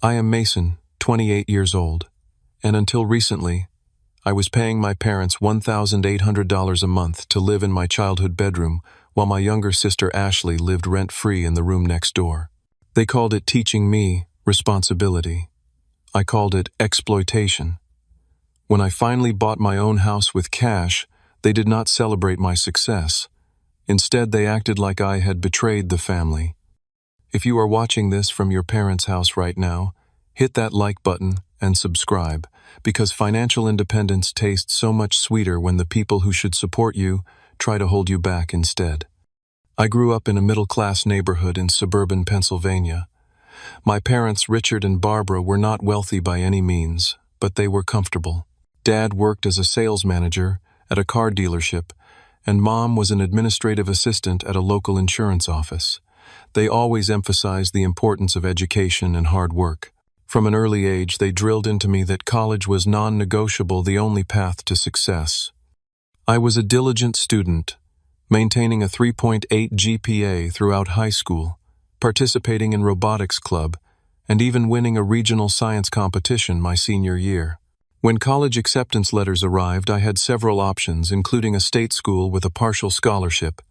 I am Mason, 28 years old, and until recently, I was paying my parents $1,800 a month to live in my childhood bedroom while my younger sister Ashley lived rent-free in the room next door. They called it teaching me responsibility. I called it exploitation. When I finally bought my own house with cash, they did not celebrate my success. Instead, they acted like I had betrayed the family. If you are watching this from your parents' house right now, hit that like button and subscribe, because financial independence tastes so much sweeter when the people who should support you try to hold you back instead. I grew up in a middle-class neighborhood in suburban Pennsylvania. My parents, Richard and Barbara, were not wealthy by any means, but they were comfortable. Dad worked as a sales manager at a car dealership, and Mom was an administrative assistant at a local insurance office. They always emphasized the importance of education and hard work. From an early age, they drilled into me that college was non-negotiable, the only path to success. I was a diligent student, maintaining a 3.8 GPA throughout high school, participating in robotics club, and even winning a regional science competition my senior year. When college acceptance letters arrived, I had several options, including a state school with a partial scholarship.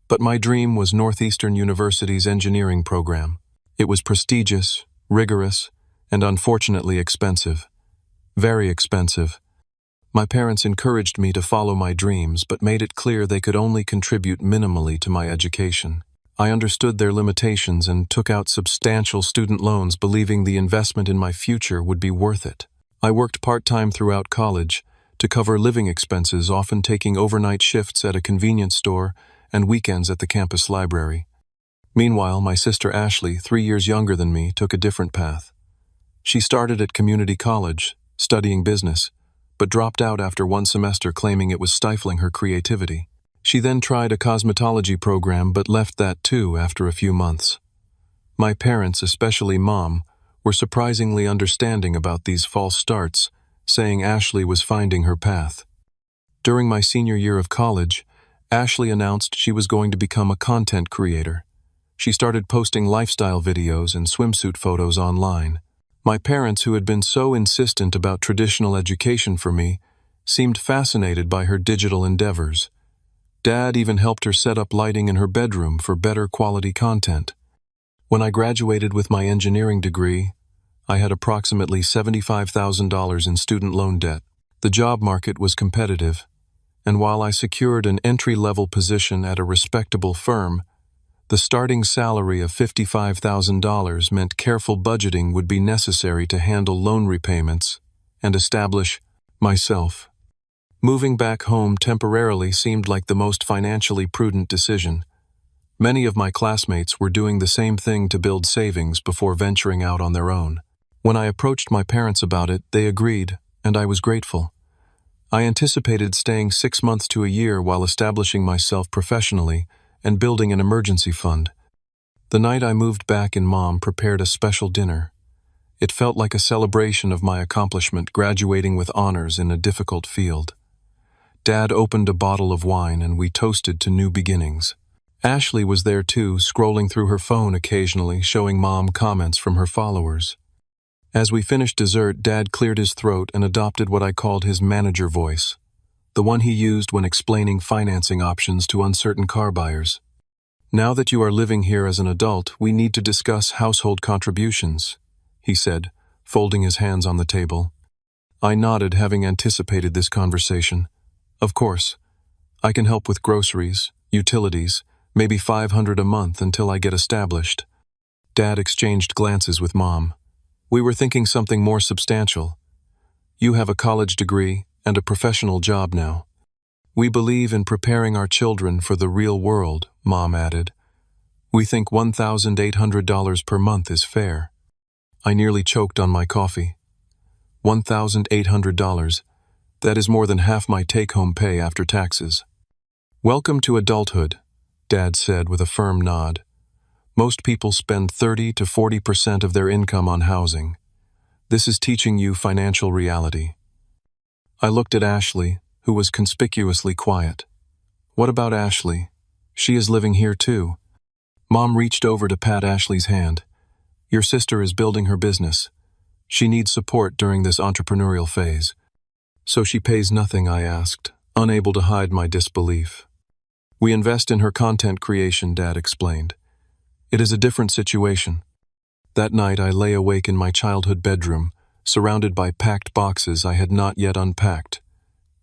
But my dream was Northeastern University's engineering program. It was prestigious, rigorous, and unfortunately expensive. Very expensive. My parents encouraged me to follow my dreams, but made it clear they could only contribute minimally to my education. I understood their limitations and took out substantial student loans, believing the investment in my future would be worth it. I worked part-time throughout college to cover living expenses, often taking overnight shifts at a convenience store and weekends at the campus library. Meanwhile, my sister Ashley, 3 years younger than me, took a different path. She started at community college, studying business, but dropped out after one semester, claiming it was stifling her creativity. She then tried a cosmetology program, but left that too after a few months. My parents, especially Mom, were surprisingly understanding about these false starts, saying Ashley was finding her path. During my senior year of college, Ashley announced she was going to become a content creator. She started posting lifestyle videos and swimsuit photos online. My parents, who had been so insistent about traditional education for me, seemed fascinated by her digital endeavors. Dad even helped her set up lighting in her bedroom for better quality content. When I graduated with my engineering degree, I had approximately $75,000 in student loan debt. The job market was competitive, and while I secured an entry-level position at a respectable firm, the starting salary of $55,000 meant careful budgeting would be necessary to handle loan repayments and establish myself. Moving back home temporarily seemed like the most financially prudent decision. Many of my classmates were doing the same thing to build savings before venturing out on their own. When I approached my parents about it, they agreed, and I was grateful. I anticipated staying 6 months to a year while establishing myself professionally and building an emergency fund. The night I moved back in, Mom prepared a special dinner. It felt like a celebration of my accomplishment, graduating with honors in a difficult field. Dad opened a bottle of wine and we toasted to new beginnings. Ashley was there too, scrolling through her phone occasionally, showing Mom comments from her followers. As we finished dessert, Dad cleared his throat and adopted what I called his manager voice, the one he used when explaining financing options to uncertain car buyers. "Now that you are living here as an adult, we need to discuss household contributions," he said, folding his hands on the table. I nodded, having anticipated this conversation. "Of course. I can help with groceries, utilities, maybe $500 a month until I get established." Dad exchanged glances with Mom. "We were thinking something more substantial. You have a college degree and a professional job now. We believe in preparing our children for the real world," Mom added. "We think $1,800 per month is fair." I nearly choked on my coffee. $1,800. That is more than half my take-home pay after taxes. "Welcome to adulthood," Dad said with a firm nod. "Most people spend 30 to 40% of their income on housing. This is teaching you financial reality." I looked at Ashley, who was conspicuously quiet. "What about Ashley? She is living here too." Mom reached over to pat Ashley's hand. Your sister is building her business. She needs support during this entrepreneurial phase. So she pays nothing, I asked, unable to hide my disbelief. We invest in her content creation, Dad explained. It is a different situation. That night I lay awake in my childhood bedroom, surrounded by packed boxes I had not yet unpacked,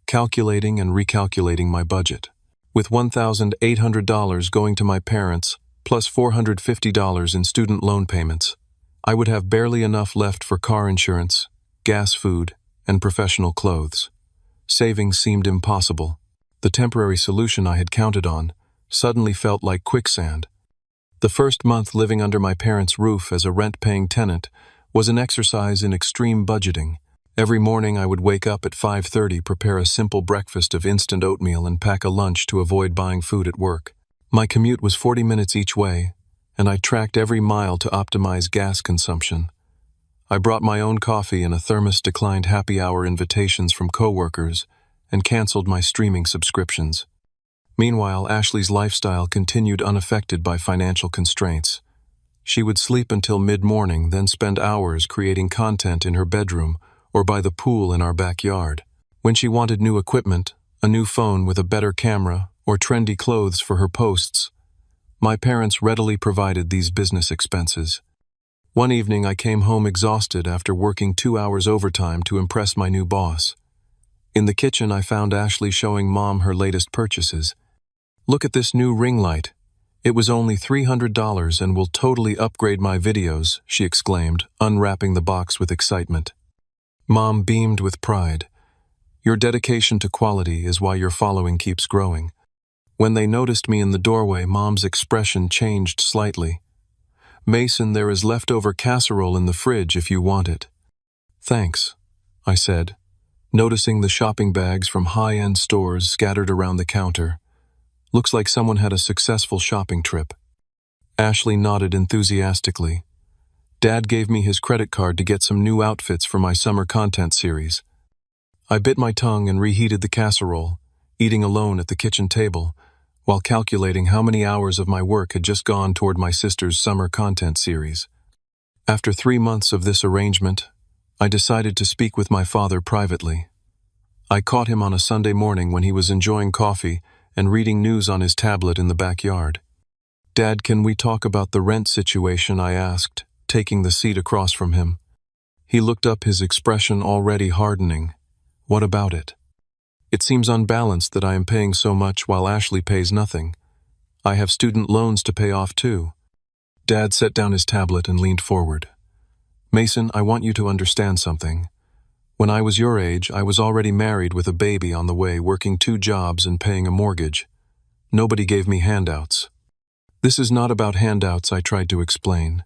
calculating and recalculating my budget. With $1,800 going to my parents, plus $450 in student loan payments, I would have barely enough left for car insurance, gas, food, and professional clothes. Saving seemed impossible. The temporary solution I had counted on suddenly felt like quicksand. The first month living under my parents' roof as a rent-paying tenant was an exercise in extreme budgeting. Every morning I would wake up at 5:30, prepare a simple breakfast of instant oatmeal, and pack a lunch to avoid buying food at work. My commute was 40 minutes each way, and I tracked every mile to optimize gas consumption. I brought my own coffee and a thermos, declined happy hour invitations from coworkers, and canceled my streaming subscriptions. Meanwhile, Ashley's lifestyle continued unaffected by financial constraints. She would sleep until mid-morning, then spend hours creating content in her bedroom or by the pool in our backyard. When she wanted new equipment, a new phone with a better camera, or trendy clothes for her posts, my parents readily provided these business expenses. One evening I came home exhausted after working 2 hours overtime to impress my new boss. In the kitchen I found Ashley showing Mom her latest purchases. "Look at this new ring light. It was only $300 and will totally upgrade my videos," she exclaimed, unwrapping the box with excitement. Mom beamed with pride. "Your dedication to quality is why your following keeps growing." When they noticed me in the doorway, Mom's expression changed slightly. "Mason, there is leftover casserole in the fridge if you want it." "Thanks," I said, noticing the shopping bags from high-end stores scattered around the counter. "Looks like someone had a successful shopping trip." Ashley nodded enthusiastically. "Dad gave me his credit card to get some new outfits for my summer content series." I bit my tongue and reheated the casserole, eating alone at the kitchen table, while calculating how many hours of my work had just gone toward my sister's summer content series. After 3 months of this arrangement, I decided to speak with my father privately. I caught him on a Sunday morning when he was enjoying coffee and reading news on his tablet in the backyard. "Dad, can we talk about the rent situation?" I asked, taking the seat across from him. He looked up, his expression already hardening. "What about it?" "It seems unbalanced that I am paying so much while Ashley pays nothing. I have student loans to pay off too." Dad set down his tablet and leaned forward. "Mason, I want you to understand something. When I was your age, I was already married with a baby on the way, working 2 jobs and paying a mortgage. Nobody gave me handouts." "This is not about handouts," I tried to explain.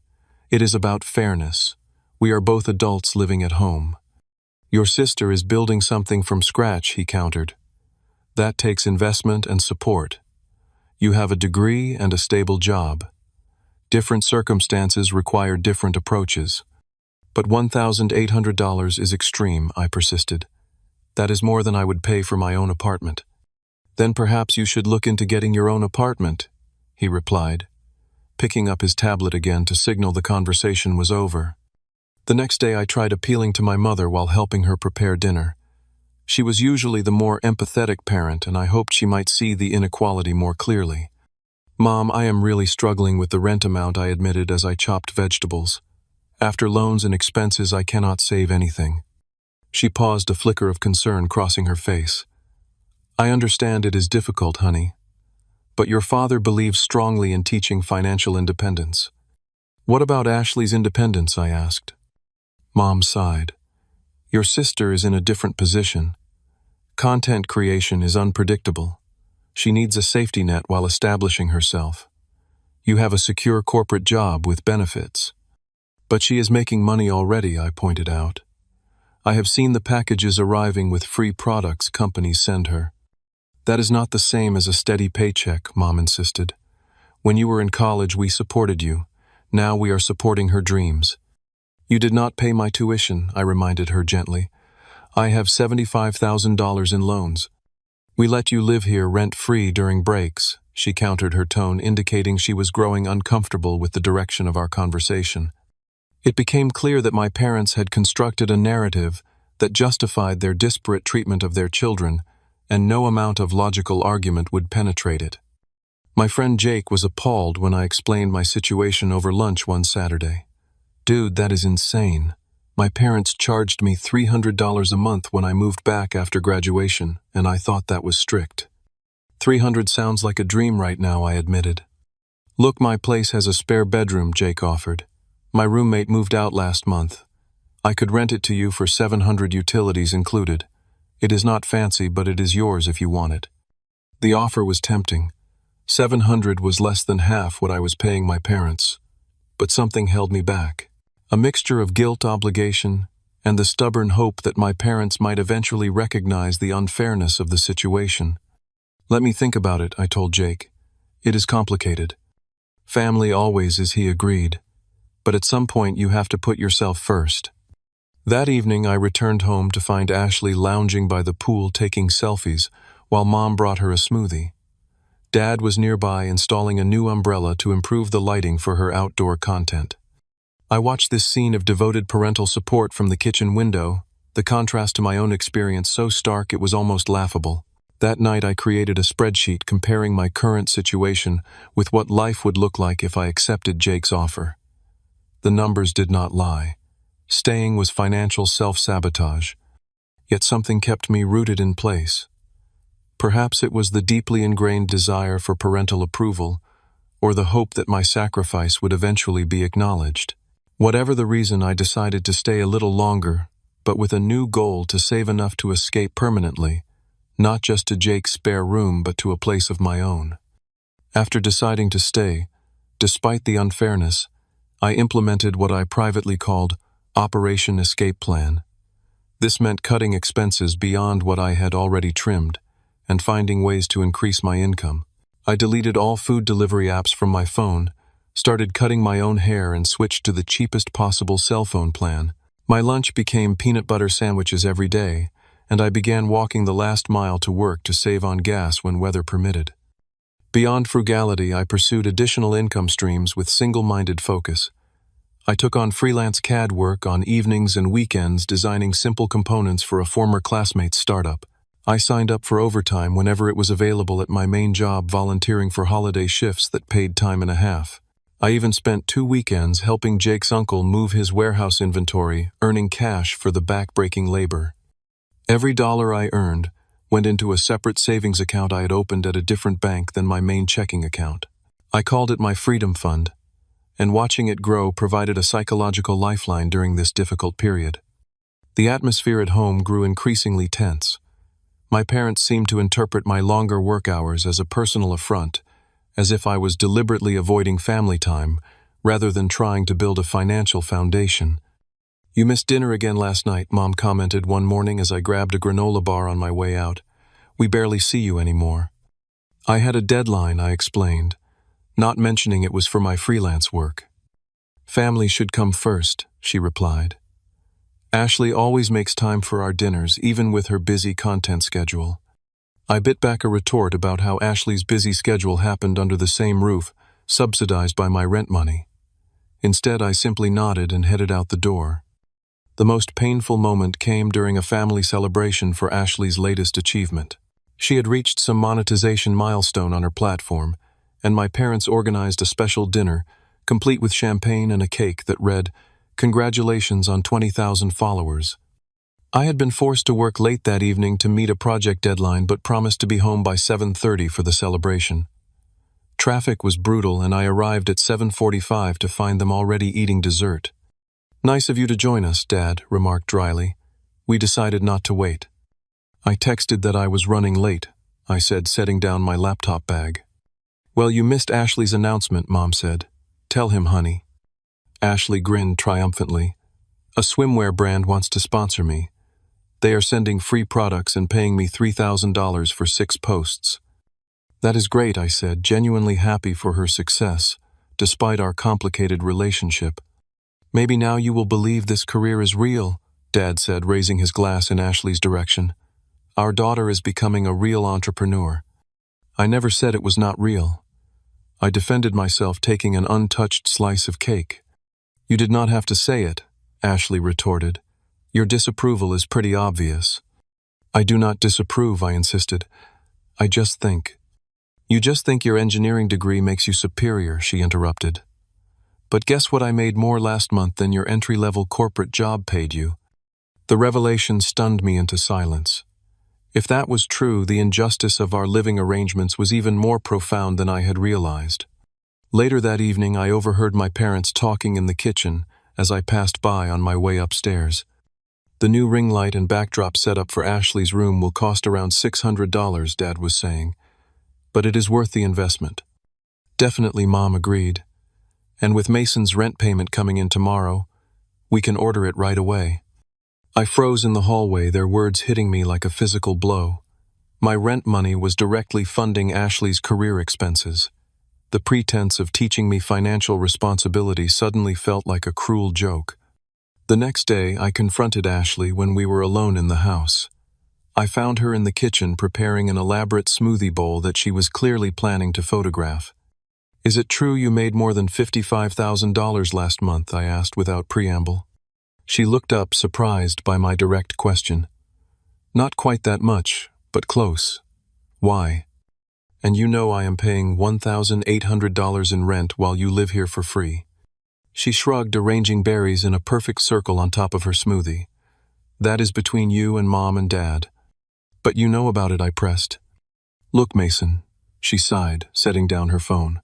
"It is about fairness. We are both adults living at home." "Your sister is building something from scratch," he countered. "That takes investment and support. You have a degree and a stable job. Different circumstances require different approaches." "But $1,800 is extreme," I persisted. "That is more than I would pay for my own apartment." "Then perhaps you should look into getting your own apartment," he replied, picking up his tablet again to signal the conversation was over. The next day I tried appealing to my mother while helping her prepare dinner. She was usually the more empathetic parent, and I hoped she might see the inequality more clearly. "Mom, I am really struggling with the rent amount," I admitted as I chopped vegetables. "After loans and expenses, I cannot save anything." She paused, a flicker of concern crossing her face. "I understand it is difficult, honey. But your father believes strongly in teaching financial independence." "What about Ashley's independence?" I asked. Mom sighed. "Your sister is in a different position. Content creation is unpredictable. She needs a safety net while establishing herself. You have a secure corporate job with benefits." "But she is making money already," I pointed out. "I have seen the packages arriving with free products companies send her." "That is not the same as a steady paycheck," Mom insisted. "When you were in college, we supported you. Now we are supporting her dreams." "You did not pay my tuition," I reminded her gently. "I have $75,000 in loans." "We let you live here rent-free during breaks," she countered, her tone indicating she was growing uncomfortable with the direction of our conversation. It became clear that my parents had constructed a narrative that justified their disparate treatment of their children, and no amount of logical argument would penetrate it. My friend Jake was appalled when I explained my situation over lunch one Saturday. "Dude, that is insane. My parents charged me $300 a month when I moved back after graduation, and I thought that was strict." "$300 sounds like a dream right now," I admitted. "Look, my place has a spare bedroom," Jake offered. "My roommate moved out last month. I could rent it to you for $700, utilities included. It is not fancy, but it is yours if you want it." The offer was tempting. $700 was less than half what I was paying my parents. But something held me back. A mixture of guilt, obligation, and the stubborn hope that my parents might eventually recognize the unfairness of the situation. "Let me think about it," I told Jake. "It is complicated. Family always is," he agreed. "But at some point you have to put yourself first." That evening I returned home to find Ashley lounging by the pool taking selfies while Mom brought her a smoothie. Dad was nearby installing a new umbrella to improve the lighting for her outdoor content. I watched this scene of devoted parental support from the kitchen window, the contrast to my own experience so stark it was almost laughable. That night I created a spreadsheet comparing my current situation with what life would look like if I accepted Jake's offer. The numbers did not lie. Staying was financial self-sabotage. Yet something kept me rooted in place. Perhaps it was the deeply ingrained desire for parental approval, or the hope that my sacrifice would eventually be acknowledged. Whatever the reason, I decided to stay a little longer, but with a new goal to save enough to escape permanently, not just to Jake's spare room but to a place of my own. After deciding to stay, despite the unfairness, I implemented what I privately called Operation Escape Plan. This meant cutting expenses beyond what I had already trimmed, and finding ways to increase my income. I deleted all food delivery apps from my phone, started cutting my own hair, and switched to the cheapest possible cell phone plan. My lunch became peanut butter sandwiches every day, and I began walking the last mile to work to save on gas when weather permitted. Beyond frugality, I pursued additional income streams with single-minded focus. I took on freelance CAD work on evenings and weekends, designing simple components for a former classmate's startup. I signed up for overtime whenever it was available at my main job, volunteering for holiday shifts that paid time and a half. I even spent 2 weekends helping Jake's uncle move his warehouse inventory, earning cash for the back-breaking labor. Every dollar I earned went into a separate savings account I had opened at a different bank than my main checking account. I called it my Freedom Fund, and watching it grow provided a psychological lifeline during this difficult period. The atmosphere at home grew increasingly tense. My parents seemed to interpret my longer work hours as a personal affront, as if I was deliberately avoiding family time rather than trying to build a financial foundation. "You missed dinner again last night," Mom commented one morning as I grabbed a granola bar on my way out. "We barely see you anymore." "I had a deadline," I explained, not mentioning it was for my freelance work. "Family should come first," she replied. "Ashley always makes time for our dinners, even with her busy content schedule." I bit back a retort about how Ashley's busy schedule happened under the same roof, subsidized by my rent money. Instead, I simply nodded and headed out the door. The most painful moment came during a family celebration for Ashley's latest achievement. She had reached some monetization milestone on her platform, and my parents organized a special dinner, complete with champagne and a cake that read, "Congratulations on 20,000 followers." I had been forced to work late that evening to meet a project deadline, but promised to be home by 7:30 for the celebration. Traffic was brutal, and I arrived at 7:45 to find them already eating dessert. "Nice of you to join us," Dad remarked dryly. "We decided not to wait." I texted that I was running late, I said, setting down my laptop bag. "Well, you missed Ashley's announcement," Mom said. "Tell him, honey." Ashley grinned triumphantly. "A swimwear brand wants to sponsor me. They are sending free products and paying me $3,000 for 6 posts." "That is great," I said, genuinely happy for her success, despite our complicated relationship. "Maybe now you will believe this career is real," Dad said, raising his glass in Ashley's direction. "Our daughter is becoming a real entrepreneur." I never said it was not real. I defended myself, taking an untouched slice of cake. You did not have to say it, Ashley retorted. Your disapproval is pretty obvious. I do not disapprove, I insisted. I just think. You just think your engineering degree makes you superior, she interrupted. But guess what I made more last month than your entry-level corporate job paid you? The revelation stunned me into silence. If that was true, the injustice of our living arrangements was even more profound than I had realized. Later that evening, I overheard my parents talking in the kitchen as I passed by on my way upstairs. The new ring light and backdrop setup for Ashley's room will cost around $600, Dad was saying. But it is worth the investment. Definitely, Mom agreed. And with Mason's rent payment coming in tomorrow, we can order it right away. I froze in the hallway, their words hitting me like a physical blow. My rent money was directly funding Ashley's career expenses. The pretense of teaching me financial responsibility suddenly felt like a cruel joke. The next day, I confronted Ashley when we were alone in the house. I found her in the kitchen preparing an elaborate smoothie bowl that she was clearly planning to photograph. Is it true you made more than $55,000 last month? I asked without preamble. She looked up, surprised by my direct question. Not quite that much, but close. Why? And you know I am paying $1,800 in rent while you live here for free. She shrugged, arranging berries in a perfect circle on top of her smoothie. That is between you and Mom and Dad. But you know about it, I pressed. Look, Mason, she sighed, setting down her phone.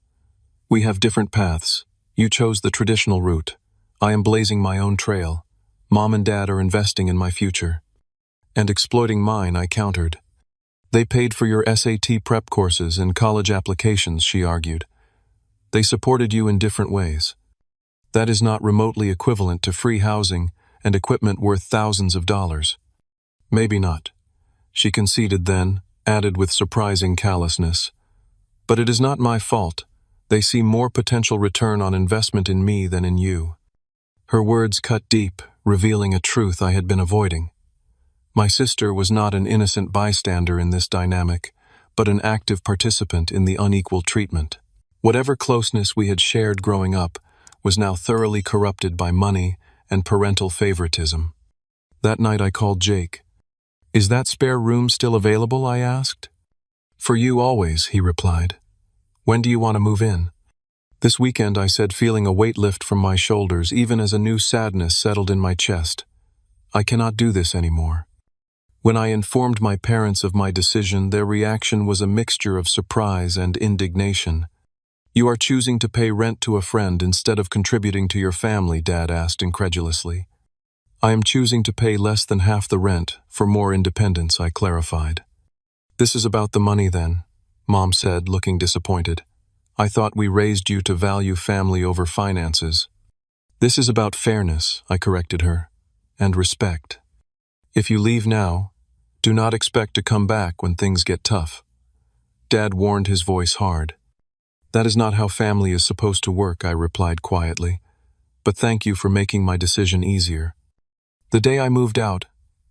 We have different paths. You chose the traditional route. I am blazing my own trail. Mom and Dad are investing in my future. And exploiting mine, I countered. They paid for your SAT prep courses and college applications, she argued. They supported you in different ways. That is not remotely equivalent to free housing and equipment worth thousands of dollars. Maybe not. She conceded then, added with surprising callousness. But it is not my fault. They see more potential return on investment in me than in you. Her words cut deep, revealing a truth I had been avoiding. My sister was not an innocent bystander in this dynamic, but an active participant in the unequal treatment. Whatever closeness we had shared growing up was now thoroughly corrupted by money and parental favoritism. That night I called Jake. Is that spare room still available? I asked. For you always, he replied. When do you want to move in? This weekend, I said, feeling a weight lift from my shoulders even as a new sadness settled in my chest. I cannot do this anymore. When I informed my parents of my decision, their reaction was a mixture of surprise and indignation. You are choosing to pay rent to a friend instead of contributing to your family, Dad asked incredulously. I am choosing to pay less than half the rent for more independence, I clarified. This is about the money then, Mom said, looking disappointed. I thought we raised you to value family over finances. This is about fairness, I corrected her, and respect. If you leave now, do not expect to come back when things get tough. Dad warned, his voice hard. That is not how family is supposed to work, I replied quietly. But thank you for making my decision easier. The day I moved out,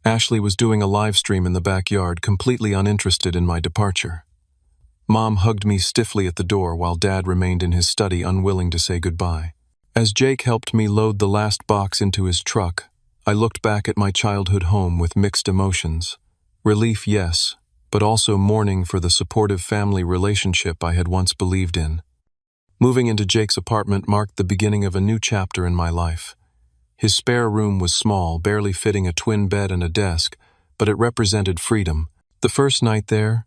Ashley was doing a live stream in the backyard, completely uninterested in my departure. Mom hugged me stiffly at the door while Dad remained in his study, unwilling to say goodbye. As Jake helped me load the last box into his truck, I looked back at my childhood home with mixed emotions. Relief, yes, but also mourning for the supportive family relationship I had once believed in. Moving into Jake's apartment marked the beginning of a new chapter in my life. His spare room was small, barely fitting a twin bed and a desk, but it represented freedom. The first night there,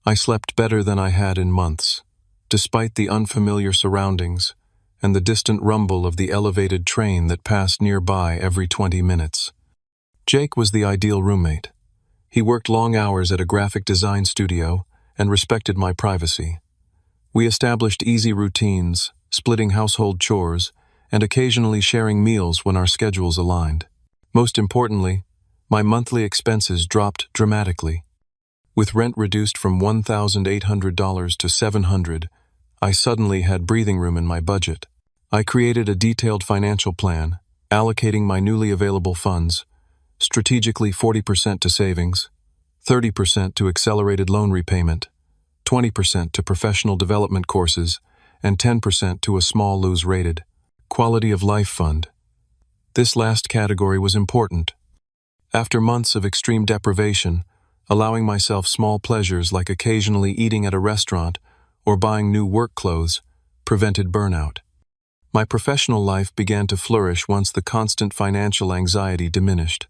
I slept better than I had in months, despite the unfamiliar surroundings and the distant rumble of the elevated train that passed nearby every 20 minutes. Jake was the ideal roommate. He worked long hours at a graphic design studio and respected my privacy. We established easy routines, splitting household chores, and occasionally sharing meals when our schedules aligned. Most importantly, my monthly expenses dropped dramatically. With rent reduced from $1,800 to $700, I suddenly had breathing room in my budget. I created a detailed financial plan, allocating my newly available funds, strategically 40% to savings, 30% to accelerated loan repayment, 20% to professional development courses, and 10% to a small lose rated. Quality of life fund. This last category was important. After months of extreme deprivation, allowing myself small pleasures like occasionally eating at a restaurant or buying new work clothes prevented burnout. My professional life began to flourish once the constant financial anxiety diminished.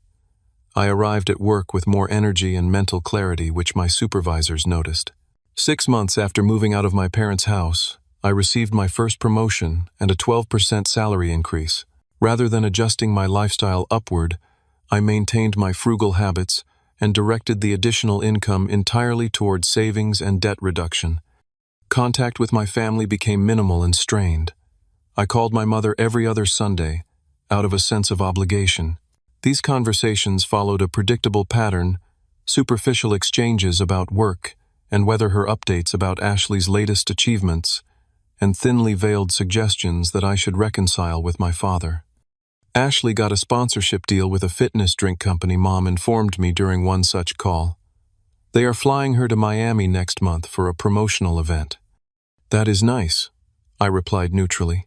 I arrived at work with more energy and mental clarity, which my supervisors noticed. 6 months after moving out of my parents' house, I received my first promotion and a 12% salary increase. Rather than adjusting my lifestyle upward, I maintained my frugal habits and directed the additional income entirely toward savings and debt reduction. Contact with my family became minimal and strained. I called my mother every other Sunday, out of a sense of obligation. These conversations followed a predictable pattern: superficial exchanges about work and weather her updates about Ashley's latest achievements, and thinly veiled suggestions that I should reconcile with my father. Ashley got a sponsorship deal with a fitness drink company, Mom informed me during one such call. They are flying her to Miami next month for a promotional event. That is nice, I replied neutrally.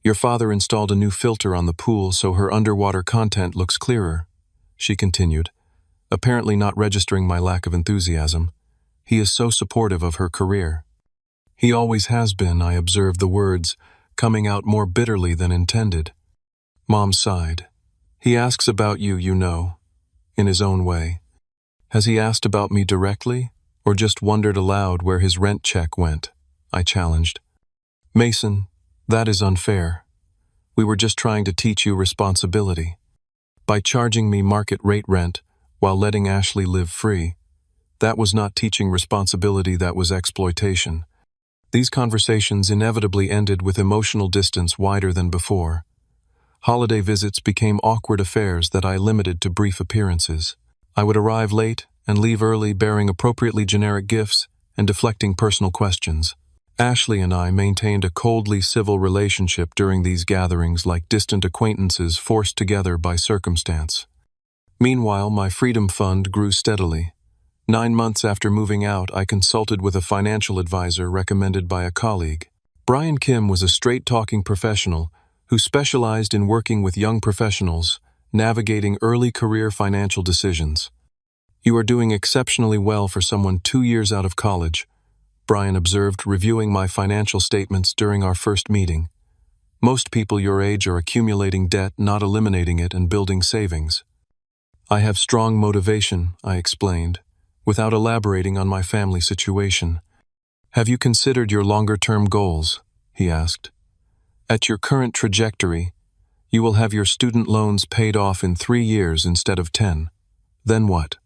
Your father installed a new filter on the pool so her underwater content looks clearer, she continued, apparently not registering my lack of enthusiasm. He is so supportive of her career. He always has been, I observed the words, coming out more bitterly than intended. Mom sighed. He asks about you, you know, in his own way. Has he asked about me directly, or just wondered aloud where his rent check went? I challenged. Mason, that is unfair. We were just trying to teach you responsibility. By charging me market rate rent while letting Ashley live free, that was not teaching responsibility, that was exploitation. These conversations inevitably ended with emotional distance wider than before. Holiday visits became awkward affairs that I limited to brief appearances. I would arrive late and leave early, bearing appropriately generic gifts and deflecting personal questions. Ashley and I maintained a coldly civil relationship during these gatherings, like distant acquaintances forced together by circumstance. Meanwhile, my freedom fund grew steadily. 9 months after moving out, I consulted with a financial advisor recommended by a colleague. Brian Kim was a straight-talking professional who specialized in working with young professionals, navigating early career financial decisions. You are doing exceptionally well for someone 2 years out of college, Brian observed, reviewing my financial statements during our first meeting. Most people your age are accumulating debt, not eliminating it, and building savings. I have strong motivation, I explained, without elaborating on my family situation. Have you considered your longer-term goals? He asked. At your current trajectory, you will have your student loans paid off in 3 years instead of 10. Then what?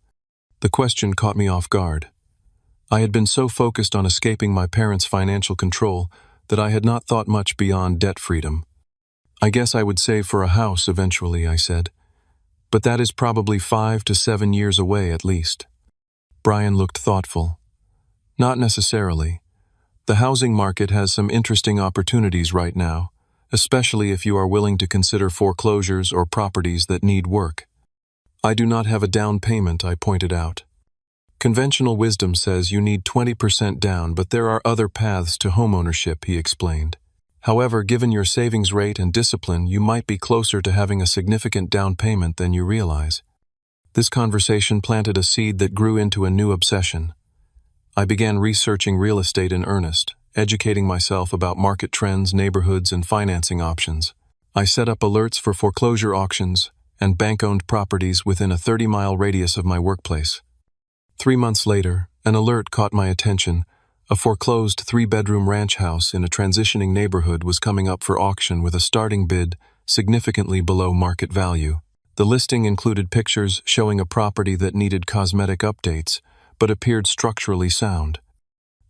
The question caught me off guard. I had been so focused on escaping my parents' financial control that I had not thought much beyond debt freedom. I guess I would save for a house eventually, I said. But that is probably 5 to 7 years away at least. Brian looked thoughtful. Not necessarily. The housing market has some interesting opportunities right now, especially if you are willing to consider foreclosures or properties that need work. I do not have a down payment, I pointed out. Conventional wisdom says you need 20% down, but there are other paths to homeownership, he explained. However, given your savings rate and discipline, you might be closer to having a significant down payment than you realize. This conversation planted a seed that grew into a new obsession. I began researching real estate in earnest, educating myself about market trends, neighborhoods, and financing options. I set up alerts for foreclosure auctions and bank-owned properties within a 30-mile radius of my workplace. 3 months later, an alert caught my attention. A foreclosed 3-bedroom ranch house in a transitioning neighborhood was coming up for auction with a starting bid significantly below market value. The listing included pictures showing a property that needed cosmetic updates, but appeared structurally sound.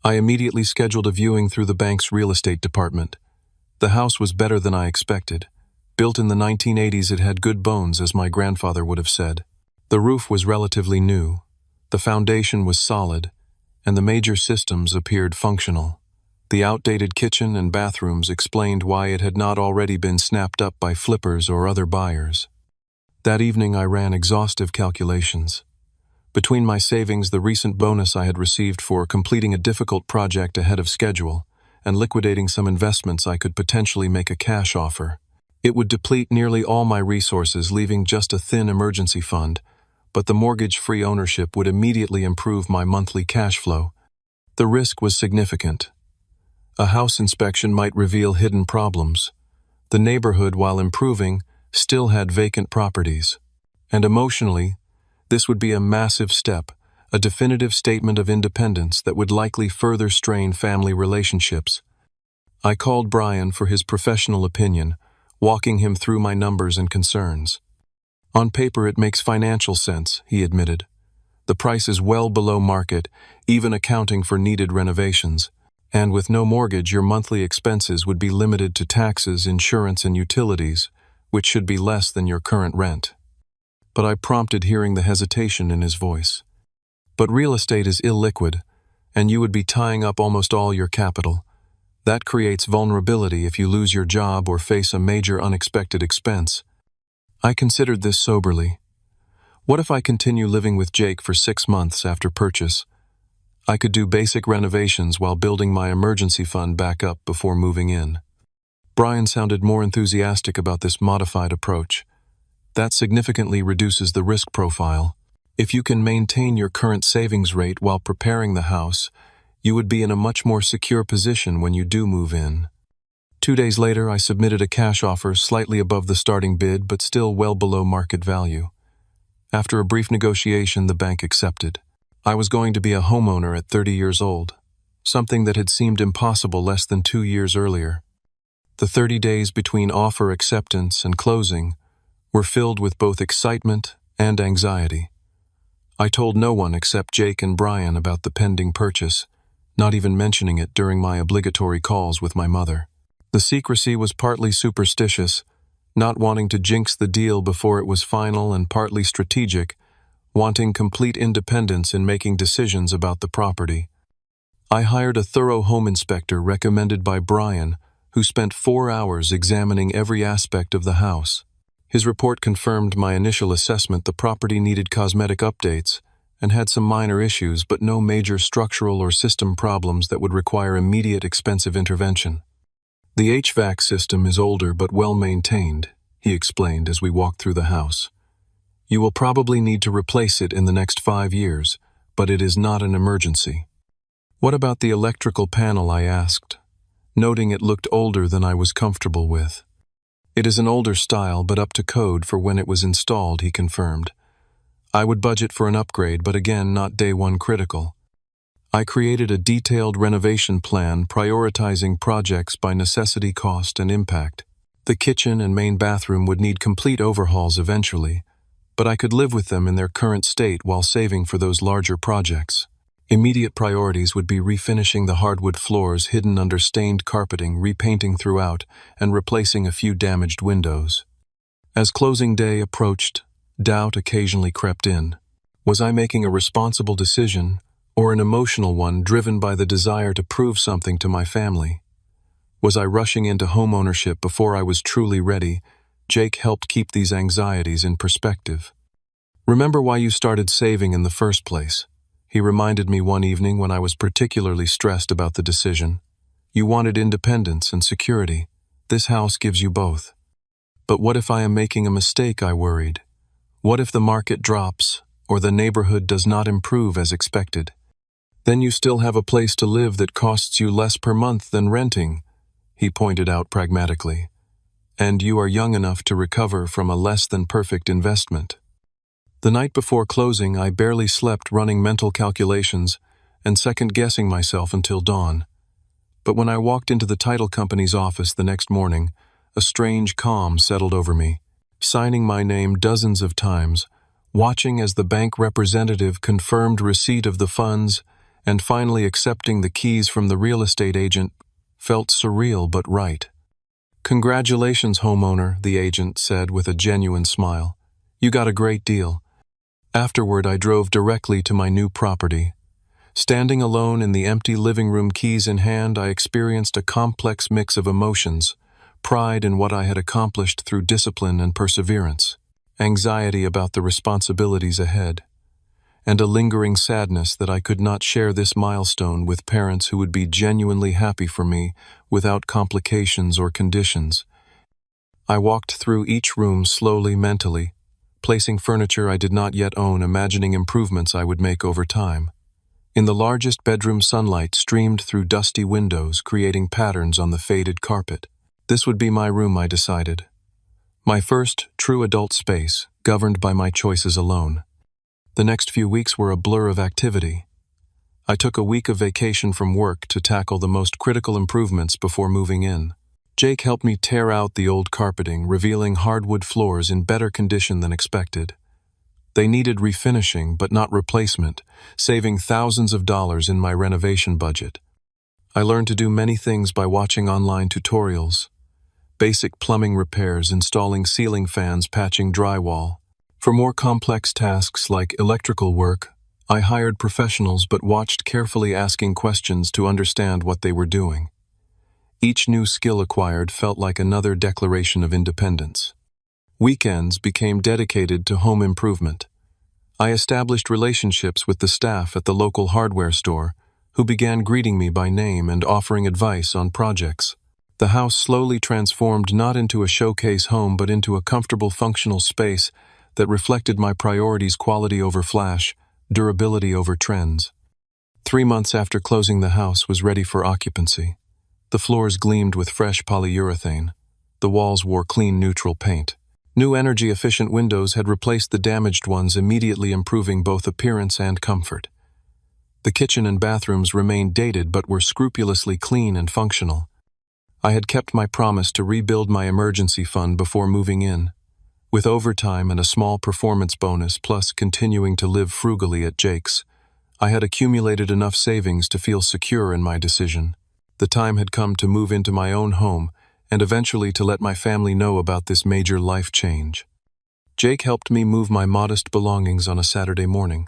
I immediately scheduled a viewing through the bank's real estate department. The house was better than I expected. Built in the 1980s, it had good bones, as my grandfather would have said. The roof was relatively new. The foundation was solid, and the major systems appeared functional. The outdated kitchen and bathrooms explained why it had not already been snapped up by flippers or other buyers. That evening I ran exhaustive calculations. Between my savings, the recent bonus I had received for completing a difficult project ahead of schedule, and liquidating some investments I could potentially make a cash offer. It would deplete nearly all my resources, leaving just a thin emergency fund, but the mortgage-free ownership would immediately improve my monthly cash flow. The risk was significant. A house inspection might reveal hidden problems. The neighborhood, while improving, still had vacant properties. And emotionally, this would be a massive step, a definitive statement of independence that would likely further strain family relationships. I called Brian for his professional opinion, walking him through my numbers and concerns. On paper, it makes financial sense, he admitted. The price is well below market, even accounting for needed renovations. And with no mortgage, your monthly expenses would be limited to taxes, insurance, and utilities, which should be less than your current rent. But I prompted, hearing the hesitation in his voice. But real estate is illiquid, and you would be tying up almost all your capital. That creates vulnerability if you lose your job or face a major unexpected expense. I considered this soberly. What if I continue living with Jake for 6 months after purchase? I could do basic renovations while building my emergency fund back up before moving in. Brian sounded more enthusiastic about this modified approach. That significantly reduces the risk profile. If you can maintain your current savings rate while preparing the house, you would be in a much more secure position when you do move in. 2 days later, I submitted a cash offer slightly above the starting bid but still well below market value. After a brief negotiation, the bank accepted. I was going to be a homeowner at 30 years old, something that had seemed impossible less than 2 years earlier. The 30 days between offer acceptance and closing were filled with both excitement and anxiety. I told no one except Jake and Brian about the pending purchase, not even mentioning it during my obligatory calls with my mother. The secrecy was partly superstitious, not wanting to jinx the deal before it was final, and partly strategic, wanting complete independence in making decisions about the property. I hired a thorough home inspector recommended by Brian, who spent 4 hours examining every aspect of the house. His report confirmed my initial assessment. The property needed cosmetic updates and had some minor issues, but no major structural or system problems that would require immediate expensive intervention. The HVAC system is older but well maintained, he explained as we walked through the house. You will probably need to replace it in the next 5 years, but it is not an emergency. What about the electrical panel? I asked, noting it looked older than I was comfortable with. It is an older style but up to code for when it was installed, he confirmed. I would budget for an upgrade, but again, not day one critical. I created a detailed renovation plan prioritizing projects by necessity, cost, and impact. The kitchen and main bathroom would need complete overhauls eventually, but I could live with them in their current state while saving for those larger projects. Immediate priorities would be refinishing the hardwood floors hidden under stained carpeting, repainting throughout, and replacing a few damaged windows. As closing day approached, doubt occasionally crept in. Was I making a responsible decision, or an emotional one driven by the desire to prove something to my family? Was I rushing into homeownership before I was truly ready? Jake helped keep these anxieties in perspective. Remember why you started saving in the first place, he reminded me one evening when I was particularly stressed about the decision. You wanted independence and security. This house gives you both. But what if I am making a mistake? I worried. What if the market drops, or the neighborhood does not improve as expected? Then you still have a place to live that costs you less per month than renting, he pointed out pragmatically. And you are young enough to recover from a less than perfect investment. The night before closing, I barely slept, running mental calculations and second-guessing myself until dawn. But when I walked into the title company's office the next morning, a strange calm settled over me. Signing my name dozens of times, watching as the bank representative confirmed receipt of the funds, and finally accepting the keys from the real estate agent, felt surreal but right. Congratulations, homeowner, the agent said with a genuine smile. You got a great deal. Afterward, I drove directly to my new property. Standing alone in the empty living room, keys in hand, I experienced a complex mix of emotions: pride in what I had accomplished through discipline and perseverance, anxiety about the responsibilities ahead, and a lingering sadness that I could not share this milestone with parents who would be genuinely happy for me without complications or conditions. I walked through each room slowly mentally, placing furniture I did not yet own, imagining improvements I would make over time. In the largest bedroom, sunlight streamed through dusty windows, creating patterns on the faded carpet. This would be my room, I decided. My first true adult space, governed by my choices alone. The next few weeks were a blur of activity. I took a week of vacation from work to tackle the most critical improvements before moving in. Jake helped me tear out the old carpeting, revealing hardwood floors in better condition than expected. They needed refinishing, but not replacement, saving thousands of dollars in my renovation budget. I learned to do many things by watching online tutorials. Basic plumbing repairs, installing ceiling fans, patching drywall. For more complex tasks like electrical work, I hired professionals but watched carefully, asking questions to understand what they were doing. Each new skill acquired felt like another declaration of independence. Weekends became dedicated to home improvement. I established relationships with the staff at the local hardware store, who began greeting me by name and offering advice on projects. The house slowly transformed not into a showcase home but into a comfortable, functional space that reflected my priorities: quality over flash, durability over trends. 3 months after closing, the house was ready for occupancy. The floors gleamed with fresh polyurethane. The walls wore clean, neutral paint. New energy-efficient windows had replaced the damaged ones, immediately improving both appearance and comfort. The kitchen and bathrooms remained dated but were scrupulously clean and functional. I had kept my promise to rebuild my emergency fund before moving in. With overtime and a small performance bonus, plus continuing to live frugally at Jake's, I had accumulated enough savings to feel secure in my decision. The time had come to move into my own home and eventually to let my family know about this major life change. Jake helped me move my modest belongings on a Saturday morning.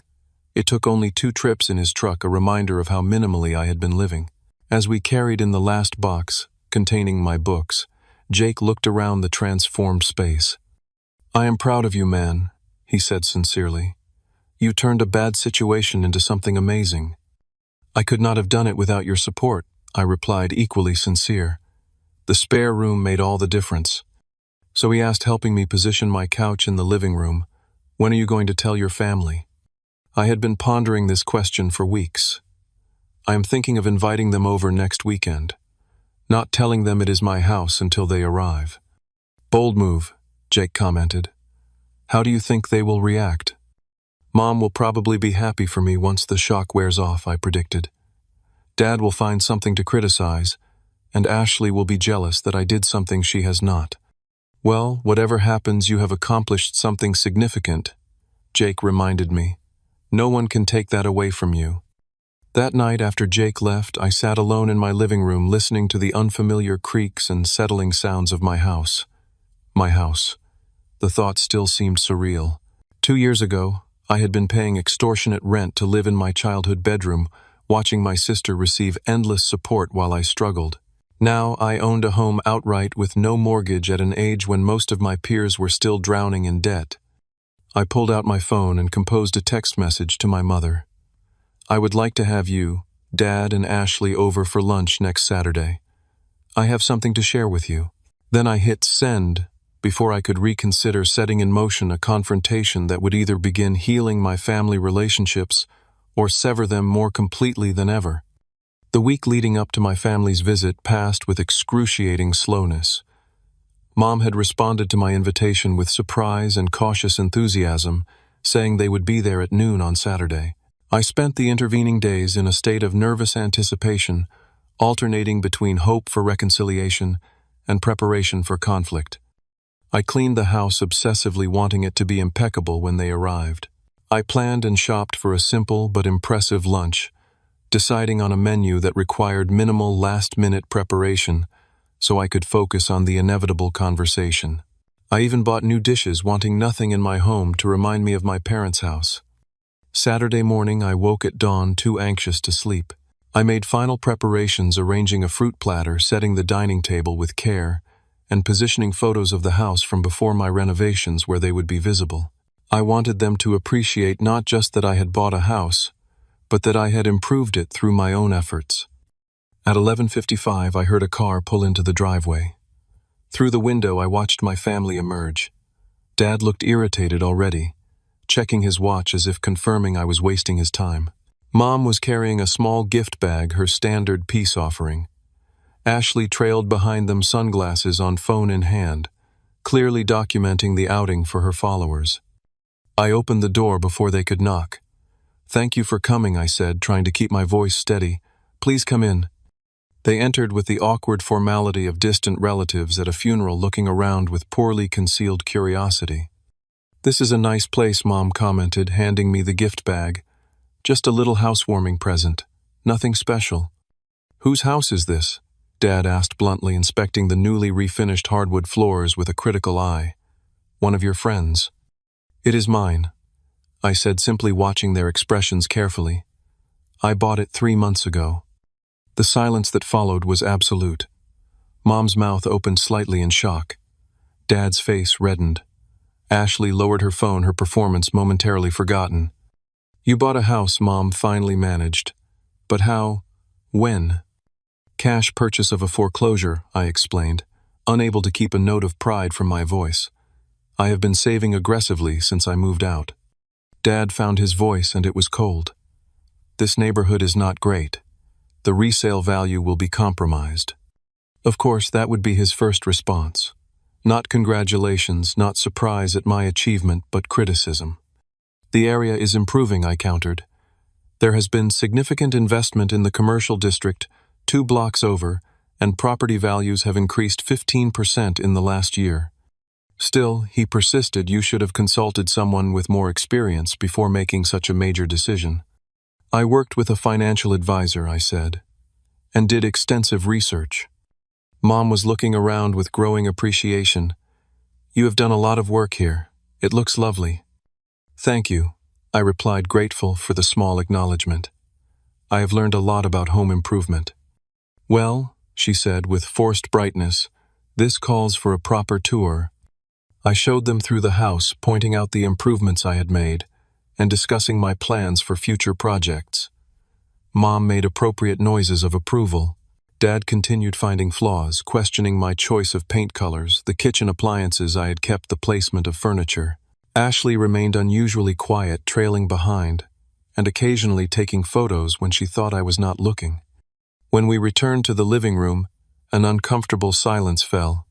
It took only 2 trips in his truck, a reminder of how minimally I had been living. As we carried in the last box, containing my books, Jake looked around the transformed space. "I am proud of you, man," he said sincerely. "You turned a bad situation into something amazing." "I could not have done it without your support," I replied, equally sincere. The spare room made all the difference. So he asked, helping me position my couch in the living room, "When are you going to tell your family?" I had been pondering this question for weeks. "I am thinking of inviting them over next weekend. Not telling them it is my house until they arrive." "Bold move," Jake commented. "How do you think they will react?" "Mom will probably be happy for me once the shock wears off," I predicted. "Dad will find something to criticize, and Ashley will be jealous that I did something she has not." "Well, whatever happens, you have accomplished something significant," Jake reminded me. "No one can take that away from you." That night after Jake left, I sat alone in my living room, listening to the unfamiliar creaks and settling sounds of my house. My house. The thought still seemed surreal. 2 years ago, I had been paying extortionate rent to live in my childhood bedroom, watching my sister receive endless support while I struggled. Now I owned a home outright with no mortgage at an age when most of my peers were still drowning in debt. I pulled out my phone and composed a text message to my mother. "I would like to have you, Dad, and Ashley over for lunch next Saturday. I have something to share with you." Then I hit send before I could reconsider setting in motion a confrontation that would either begin healing my family relationships or sever them more completely than ever. The week leading up to my family's visit passed with excruciating slowness. Mom had responded to my invitation with surprise and cautious enthusiasm, saying they would be there at noon on Saturday. I spent the intervening days in a state of nervous anticipation, alternating between hope for reconciliation and preparation for conflict. I cleaned the house obsessively, wanting it to be impeccable when they arrived. I planned and shopped for a simple but impressive lunch, deciding on a menu that required minimal last-minute preparation so I could focus on the inevitable conversation. I even bought new dishes, wanting nothing in my home to remind me of my parents' house. Saturday morning, I woke at dawn, too anxious to sleep. I made final preparations, arranging a fruit platter, setting the dining table with care, and positioning photos of the house from before my renovations where they would be visible. I wanted them to appreciate not just that I had bought a house, but that I had improved it through my own efforts. At 11:55, I heard a car pull into the driveway. Through the window, I watched my family emerge. Dad looked irritated already, checking his watch as if confirming I was wasting his time. Mom was carrying a small gift bag, her standard peace offering. Ashley trailed behind them, sunglasses on, phone in hand, clearly documenting the outing for her followers. I opened the door before they could knock. "Thank you for coming," I said, trying to keep my voice steady. "Please come in." They entered with the awkward formality of distant relatives at a funeral, looking around with poorly concealed curiosity. "This is a nice place," Mom commented, handing me the gift bag. "Just a little housewarming present. Nothing special." "Whose house is this?" Dad asked bluntly, inspecting the newly refinished hardwood floors with a critical eye. "One of your friends." "It is mine," I said, simply watching their expressions carefully. "I bought it 3 months ago." The silence that followed was absolute. Mom's mouth opened slightly in shock. Dad's face reddened. Ashley lowered her phone, her performance momentarily forgotten. "You bought a house," Mom finally managed. "But how? When?" "Cash purchase of a foreclosure," I explained, unable to keep a note of pride from my voice. "I have been saving aggressively since I moved out." Dad found his voice, and it was cold. "This neighborhood is not great. The resale value will be compromised." Of course, that would be his first response. Not congratulations, not surprise at my achievement, but criticism. "The area is improving," I countered. "There has been significant investment in the commercial district 2 blocks over, and property values have increased 15% in the last year." Still, he persisted, "You should have consulted someone with more experience before making such a major decision." "I worked with a financial advisor," I said, "and did extensive research." Mom was looking around with growing appreciation. "You have done a lot of work here. It looks lovely." "Thank you," I replied, grateful for the small acknowledgement. "I have learned a lot about home improvement." "Well," she said with forced brightness, "this calls for a proper tour." I showed them through the house, pointing out the improvements I had made, and discussing my plans for future projects. Mom made appropriate noises of approval. Dad continued finding flaws, questioning my choice of paint colors, the kitchen appliances I had kept, the placement of furniture. Ashley remained unusually quiet, trailing behind, and occasionally taking photos when she thought I was not looking. When we returned to the living room, an uncomfortable silence fell.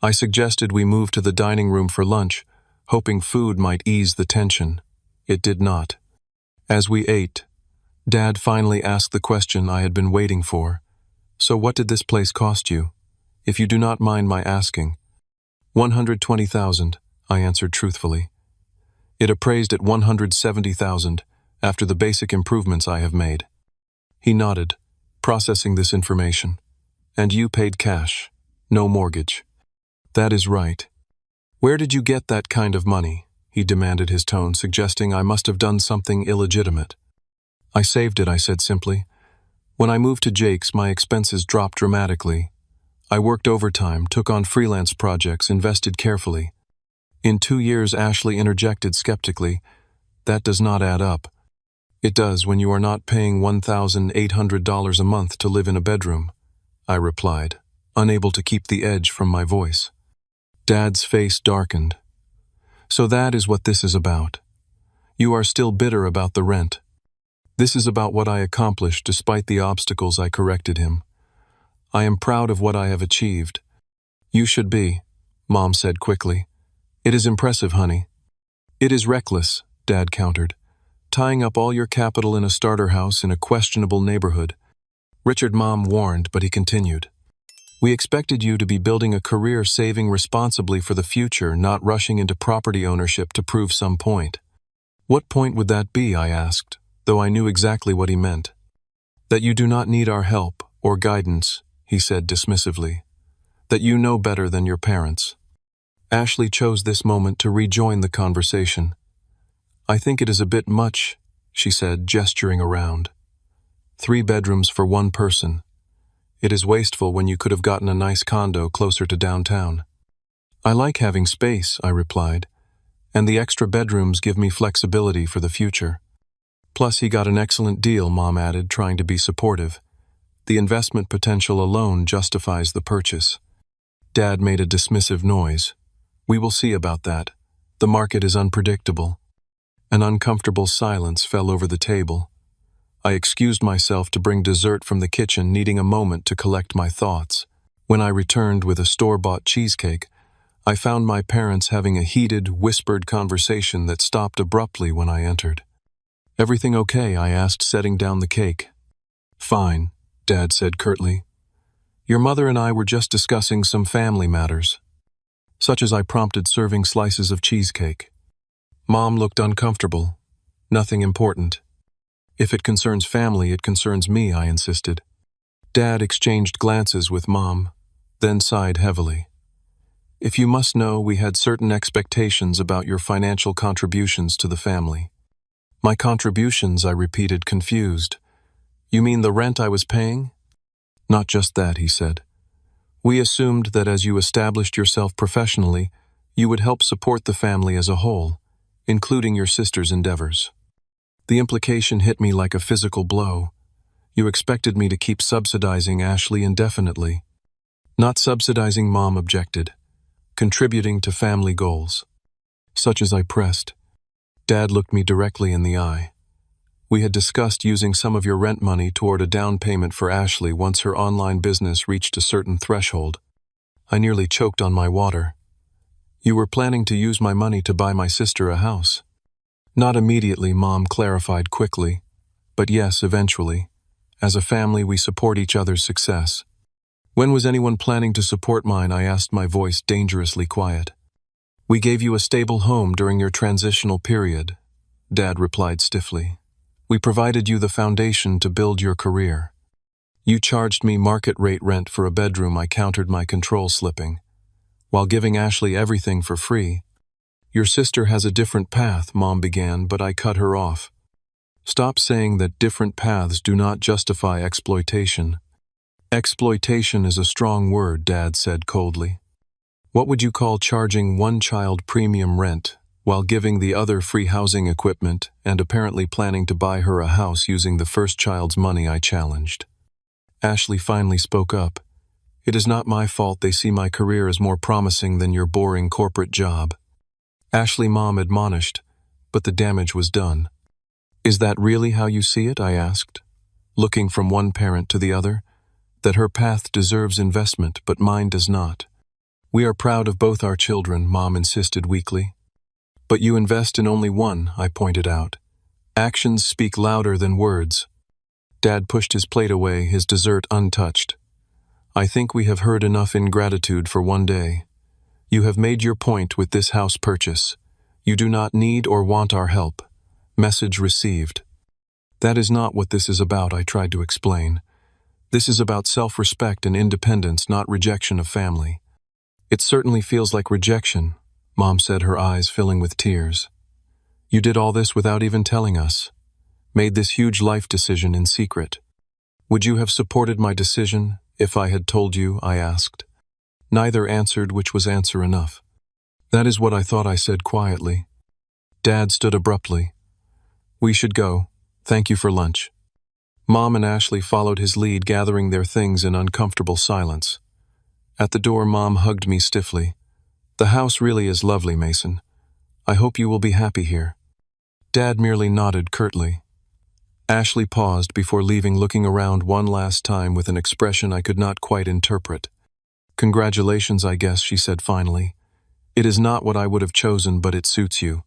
I suggested we move to the dining room for lunch, hoping food might ease the tension. It did not. As we ate, Dad finally asked the question I had been waiting for. "So what did this place cost you, if you do not mind my asking?" $120,000, I answered truthfully. "It appraised at $170,000 after the basic improvements I have made." He nodded, processing this information. "And you paid cash, no mortgage." "That is right." "Where did you get that kind of money?" he demanded, his tone suggesting I must have done something illegitimate. "I saved it," I said simply. "When I moved to Jake's, my expenses dropped dramatically. I worked overtime, took on freelance projects, invested carefully." "In 2 years," Ashley interjected skeptically. "That does not add up." "It does when you are not paying $1,800 a month to live in a bedroom," I replied, unable to keep the edge from my voice. Dad's face darkened. "So that is what this is about. You are still bitter about the rent." "This is about what I accomplished despite the obstacles," I corrected him. "I am proud of what I have achieved." "You should be," Mom said quickly. "It is impressive, honey." "It is reckless," Dad countered. "Tying up all your capital in a starter house in a questionable neighborhood." Richard, Mom warned, but he continued. "We expected you to be building a career, saving responsibly for the future, not rushing into property ownership to prove some point." "What point would that be?" I asked, though I knew exactly what he meant. "That you do not need our help or guidance," he said dismissively. "That you know better than your parents." Ashley chose this moment to rejoin the conversation. "I think it is a bit much," she said, gesturing around. 3 bedrooms for 1 person. It is wasteful when you could have gotten a nice condo closer to downtown." "I like having space," I replied, And the extra bedrooms give me flexibility for the future. Plus, he got an excellent deal, Mom added, trying to be supportive. The investment potential alone justifies the purchase. Dad made a dismissive noise. We will see about that. The market is unpredictable. An uncomfortable silence fell over the table. I excused myself to bring dessert from the kitchen, needing a moment to collect my thoughts. When I returned with a store-bought cheesecake, I found my parents having a heated, whispered conversation that stopped abruptly when I entered. "Everything okay?" I asked, setting down the cake. "Fine," Dad said curtly. "Your mother and I were just discussing some family matters." Such as I prompted, serving slices of cheesecake. Mom looked uncomfortable. "Nothing important." "If it concerns family, it concerns me," I insisted. Dad exchanged glances with Mom, then sighed heavily. "If you must know, we had certain expectations about your financial contributions to the family." "My contributions," I repeated, confused. "You mean the rent I was paying?" "Not just that," he said. "We assumed that as you established yourself professionally, you would help support the family as a whole, including your sister's endeavors." The implication hit me like a physical blow. "You expected me to keep subsidizing Ashley indefinitely." "Not subsidizing," Mom objected. "Contributing to family goals." Such as I pressed. Dad looked me directly in the eye. "We had discussed using some of your rent money toward a down payment for Ashley once her online business reached a certain threshold." I nearly choked on my water. "You were planning to use my money to buy my sister a house?" "Not immediately," Mom clarified quickly. "But yes, eventually. As a family, we support each other's success." "When was anyone planning to support mine?" I asked, my voice dangerously quiet. "We gave you a stable home during your transitional period," Dad replied stiffly. "We provided you the foundation to build your career. You charged me market rate rent for a bedroom," I countered, my control slipping, "while giving Ashley everything for free." "Your sister has a different path," Mom began, but I cut her off. "Stop saying that different paths do not justify exploitation." "Exploitation is a strong word," Dad said coldly. "What would you call charging one child premium rent while giving the other free housing equipment and apparently planning to buy her a house using the first child's money?" I challenged. Ashley finally spoke up. "It is not my fault they see my career as more promising than your boring corporate job." "Ashley," Mom admonished, but the damage was done. "Is that really how you see it?" I asked, looking from one parent to the other. "That her path deserves investment, but mine does not." "We are proud of both our children," Mom insisted weakly. "But you invest in only one," I pointed out. "Actions speak louder than words." Dad pushed his plate away, his dessert untouched. "I think we have heard enough ingratitude for one day. You have made your point with this house purchase. You do not need or want our help." Message received. "That is not what this is about," I tried to explain. "This is about self-respect and independence, not rejection of family." "It certainly feels like rejection," Mom said, her eyes filling with tears. "You did all this without even telling us. Made this huge life decision in secret. Would you have supported my decision if I had told you?" I asked. Neither answered, which was answer enough. "That is what I thought," I said quietly. Dad stood abruptly. "We should go. Thank you for lunch." Mom and Ashley followed his lead, gathering their things in uncomfortable silence. At the door, Mom hugged me stiffly. "The house really is lovely, Mason. I hope you will be happy here." Dad merely nodded curtly. Ashley paused before leaving, looking around one last time with an expression I could not quite interpret. "Congratulations, I guess," she said finally. "It is not what I would have chosen, but it suits you."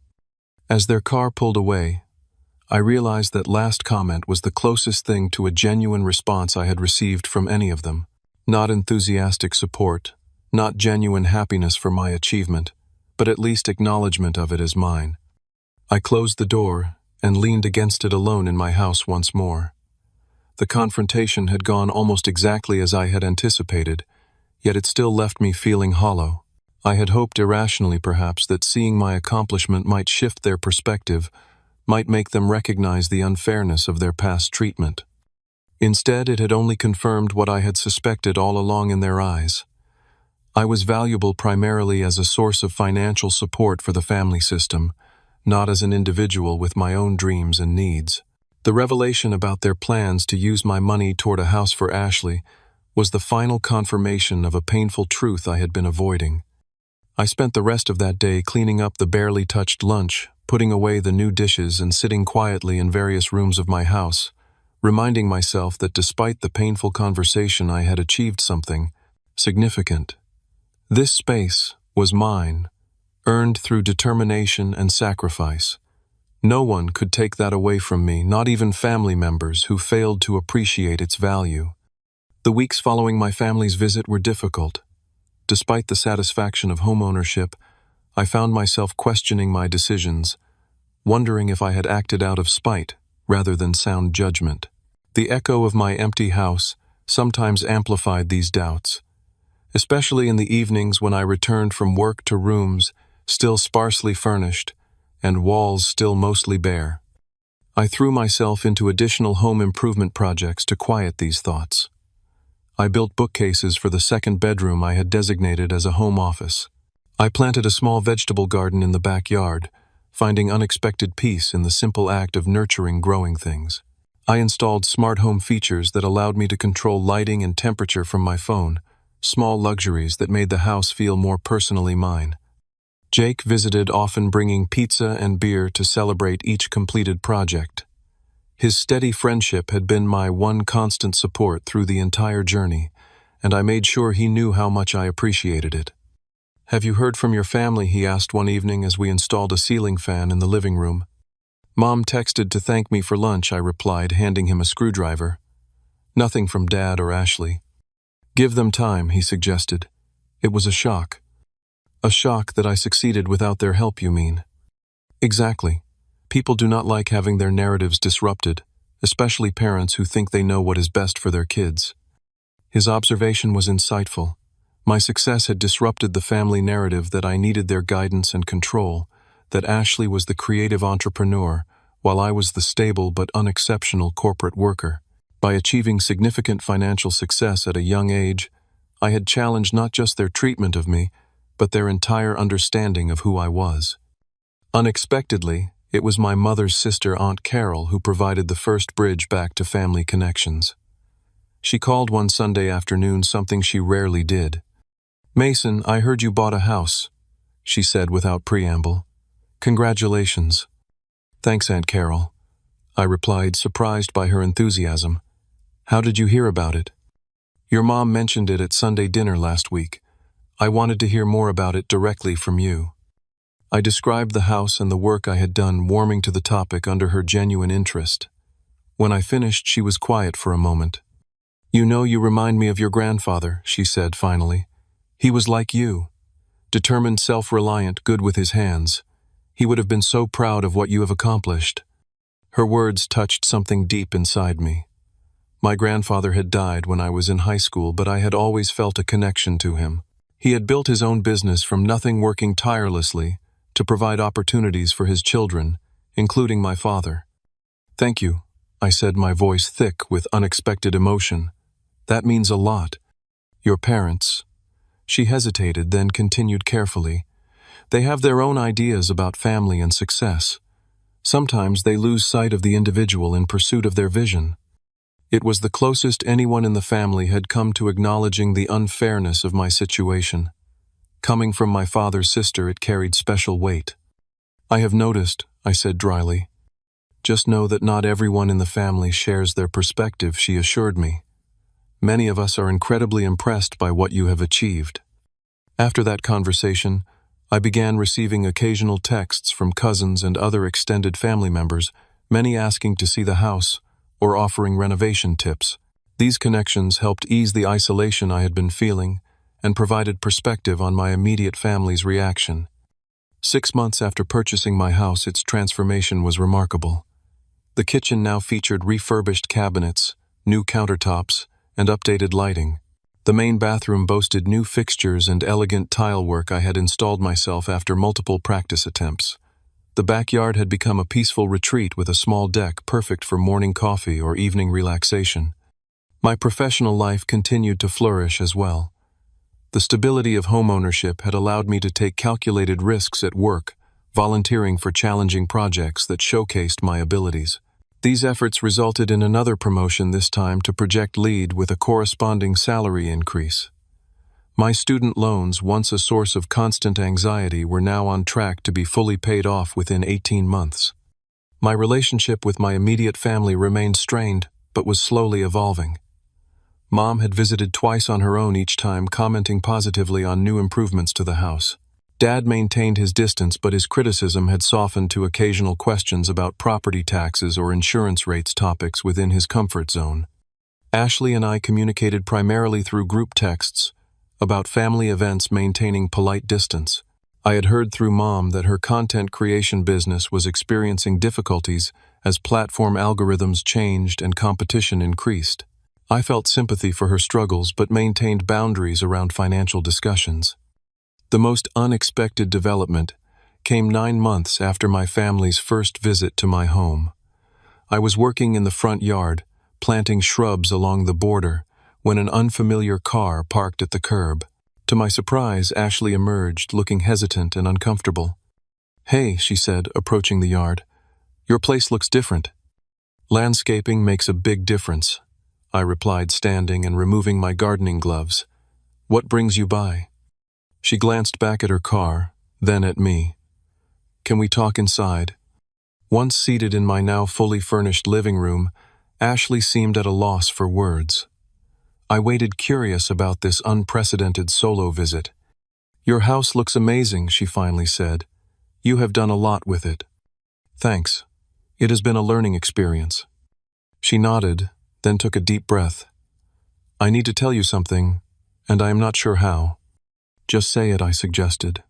As their car pulled away, I realized that last comment was the closest thing to a genuine response I had received from any of them. Not enthusiastic support, not genuine happiness for my achievement, but at least acknowledgement of it as mine. I closed the door and leaned against it alone in my house once more. The confrontation had gone almost exactly as I had anticipated, yet it still left me feeling hollow. I had hoped irrationally, perhaps, that seeing my accomplishment might shift their perspective, might make them recognize the unfairness of their past treatment. Instead, it had only confirmed what I had suspected all along in their eyes. I was valuable primarily as a source of financial support for the family system, not as an individual with my own dreams and needs. The revelation about their plans to use my money toward a house for Ashley was the final confirmation of a painful truth I had been avoiding. I spent the rest of that day cleaning up the barely touched lunch, putting away the new dishes, and sitting quietly in various rooms of my house, reminding myself that despite the painful conversation, I had achieved something significant. This space was mine, earned through determination and sacrifice. No one could take that away from me, not even family members who failed to appreciate its value. The weeks following my family's visit were difficult. Despite the satisfaction of homeownership, I found myself questioning my decisions, wondering if I had acted out of spite rather than sound judgment. The echo of my empty house sometimes amplified these doubts, especially in the evenings when I returned from work to rooms still sparsely furnished and walls still mostly bare. I threw myself into additional home improvement projects to quiet these thoughts. I built bookcases for the second bedroom I had designated as a home office. I planted a small vegetable garden in the backyard, finding unexpected peace in the simple act of nurturing growing things. I installed smart home features that allowed me to control lighting and temperature from my phone, small luxuries that made the house feel more personally mine. Jake visited, often bringing pizza and beer to celebrate each completed project. His steady friendship had been my one constant support through the entire journey, and I made sure he knew how much I appreciated it. "Have you heard from your family?" he asked one evening as we installed a ceiling fan in the living room. "Mom texted to thank me for lunch," I replied, handing him a screwdriver. "Nothing from Dad or Ashley." "Give them time," he suggested. "It was a shock." "A shock that I succeeded without their help, you mean?" "Exactly. People do not like having their narratives disrupted, especially parents who think they know what is best for their kids." His observation was insightful. My success had disrupted the family narrative that I needed their guidance and control, that Ashley was the creative entrepreneur, while I was the stable but unexceptional corporate worker. By achieving significant financial success at a young age, I had challenged not just their treatment of me, but their entire understanding of who I was. Unexpectedly, it was my mother's sister, Aunt Carol, who provided the first bridge back to family connections. She called one Sunday afternoon, something she rarely did. "Mason, I heard you bought a house," she said without preamble. "Congratulations." "Thanks, Aunt Carol," I replied, surprised by her enthusiasm. "How did you hear about it?" "Your mom mentioned it at Sunday dinner last week. I wanted to hear more about it directly from you." I described the house and the work I had done, warming to the topic under her genuine interest. When I finished, she was quiet for a moment. "You know, you remind me of your grandfather," she said finally. "He was like you. Determined, self-reliant, good with his hands. He would have been so proud of what you have accomplished." Her words touched something deep inside me. My grandfather had died when I was in high school, but I had always felt a connection to him. He had built his own business from nothing, working tirelessly to provide opportunities for his children, including my father. "Thank you," I said, my voice thick with unexpected emotion. "That means a lot. Your parents—" She hesitated, then continued carefully. "They have their own ideas about family and success. Sometimes they lose sight of the individual in pursuit of their vision." It was the closest anyone in the family had come to acknowledging the unfairness of my situation. Coming from my father's sister, it carried special weight. "I have noticed," I said dryly. "Just know that not everyone in the family shares their perspective," she assured me. "Many of us are incredibly impressed by what you have achieved." After that conversation, I began receiving occasional texts from cousins and other extended family members, many asking to see the house or offering renovation tips. These connections helped ease the isolation I had been feeling and provided perspective on my immediate family's reaction. 6 months after purchasing my house, its transformation was remarkable. The kitchen now featured refurbished cabinets, new countertops, and updated lighting. The main bathroom boasted new fixtures and elegant tile work I had installed myself after multiple practice attempts. The backyard had become a peaceful retreat with a small deck perfect for morning coffee or evening relaxation. My professional life continued to flourish as well. The stability of homeownership had allowed me to take calculated risks at work, volunteering for challenging projects that showcased my abilities. These efforts resulted in another promotion, this time to project lead with a corresponding salary increase. My student loans, once a source of constant anxiety, were now on track to be fully paid off within 18 months. My relationship with my immediate family remained strained, but was slowly evolving. Mom had visited twice on her own, each time commenting positively on new improvements to the house. Dad maintained his distance, but his criticism had softened to occasional questions about property taxes or insurance rates, topics within his comfort zone. Ashley and I communicated primarily through group texts about family events, maintaining polite distance. I had heard through Mom that her content creation business was experiencing difficulties as platform algorithms changed and competition increased. I felt sympathy for her struggles but maintained boundaries around financial discussions. The most unexpected development came 9 months after my family's first visit to my home. I was working in the front yard, planting shrubs along the border, when an unfamiliar car parked at the curb. To my surprise, Ashley emerged, looking hesitant and uncomfortable. "Hey," she said, approaching the yard. "Your place looks different." "Landscaping makes a big difference," I replied, standing and removing my gardening gloves. "What brings you by?" She glanced back at her car, then at me. "Can we talk inside?" Once seated in my now fully furnished living room, Ashley seemed at a loss for words. I waited, curious about this unprecedented solo visit. "Your house looks amazing," she finally said. "You have done a lot with it." "Thanks. It has been a learning experience." She nodded, then took a deep breath. "I need to tell you something, and I am not sure how." "Just say it," I suggested.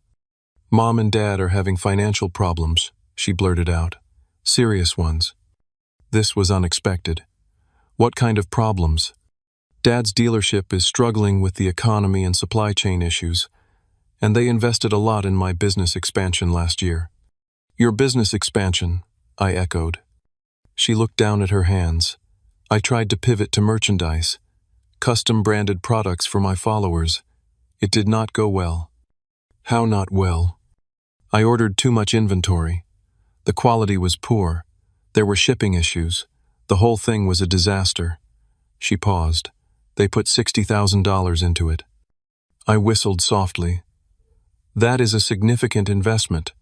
"Mom and Dad are having financial problems," she blurted out. "Serious ones." This was unexpected. "What kind of problems?" "Dad's dealership is struggling with the economy and supply chain issues, and they invested a lot in my business expansion last year." "Your business expansion," I echoed. She looked down at her hands. "I tried to pivot to merchandise, custom-branded products for my followers. It did not go well." "How not well?" "I ordered too much inventory. The quality was poor. There were shipping issues. The whole thing was a disaster." She paused. "They put $60,000 into it." I whistled softly. "That is a significant investment."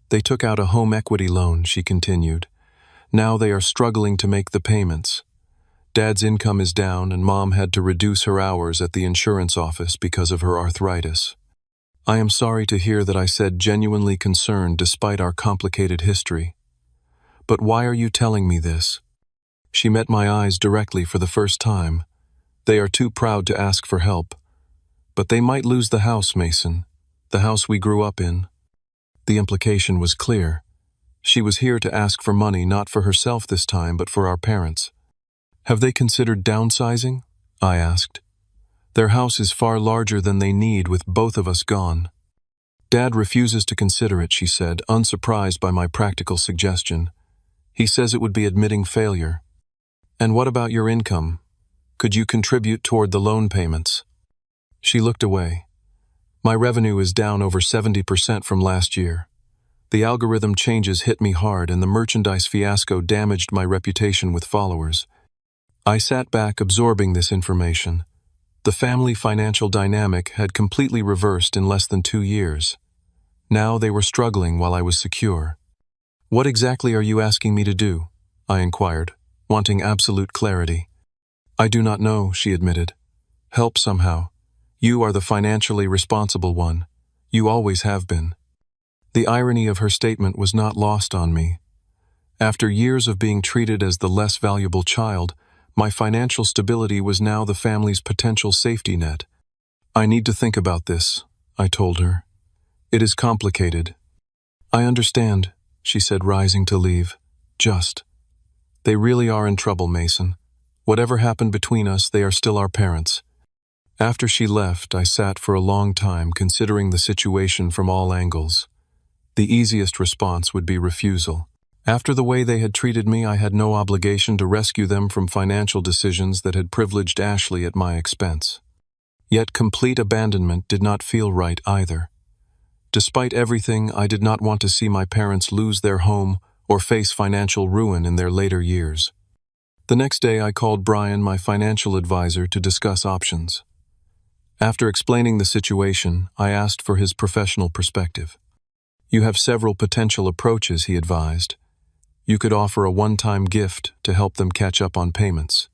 "They took out a home equity loan," she continued. "Now they are struggling to make the payments. Dad's income is down, and Mom had to reduce her hours at the insurance office because of her arthritis." "I am sorry to hear that," I said, genuinely concerned despite our complicated history. "But why are you telling me this?" She met my eyes directly for the first time. "They are too proud to ask for help. But they might lose the house, Mason. The house we grew up in." The implication was clear. She was here to ask for money, not for herself this time, but for our parents. "Have they considered downsizing?" I asked. "Their house is far larger than they need with both of us gone." "Dad refuses to consider it," she said, unsurprised by my practical suggestion. "He says it would be admitting failure." "And what about your income? Could you contribute toward the loan payments?" She looked away. "My revenue is down over 70% from last year. The algorithm changes hit me hard, and the merchandise fiasco damaged my reputation with followers." I sat back, absorbing this information. The family financial dynamic had completely reversed in less than 2 years. Now they were struggling while I was secure. "What exactly are you asking me to do?" I inquired, wanting absolute clarity. "I do not know," she admitted. "Help somehow. You are the financially responsible one. You always have been." The irony of her statement was not lost on me. After years of being treated as the less valuable child, my financial stability was now the family's potential safety net. "I need to think about this," I told her. "It is complicated." "I understand," she said, rising to leave. "Just. They really are in trouble, Mason. Whatever happened between us, they are still our parents." After she left, I sat for a long time considering the situation from all angles. The easiest response would be refusal. After the way they had treated me, I had no obligation to rescue them from financial decisions that had privileged Ashley at my expense. Yet complete abandonment did not feel right either. Despite everything, I did not want to see my parents lose their home or face financial ruin in their later years. The next day, I called Brian, my financial advisor, to discuss options. After explaining the situation, I asked for his professional perspective. "You have several potential approaches," he advised. "You could offer a one-time gift to help them catch up on payments.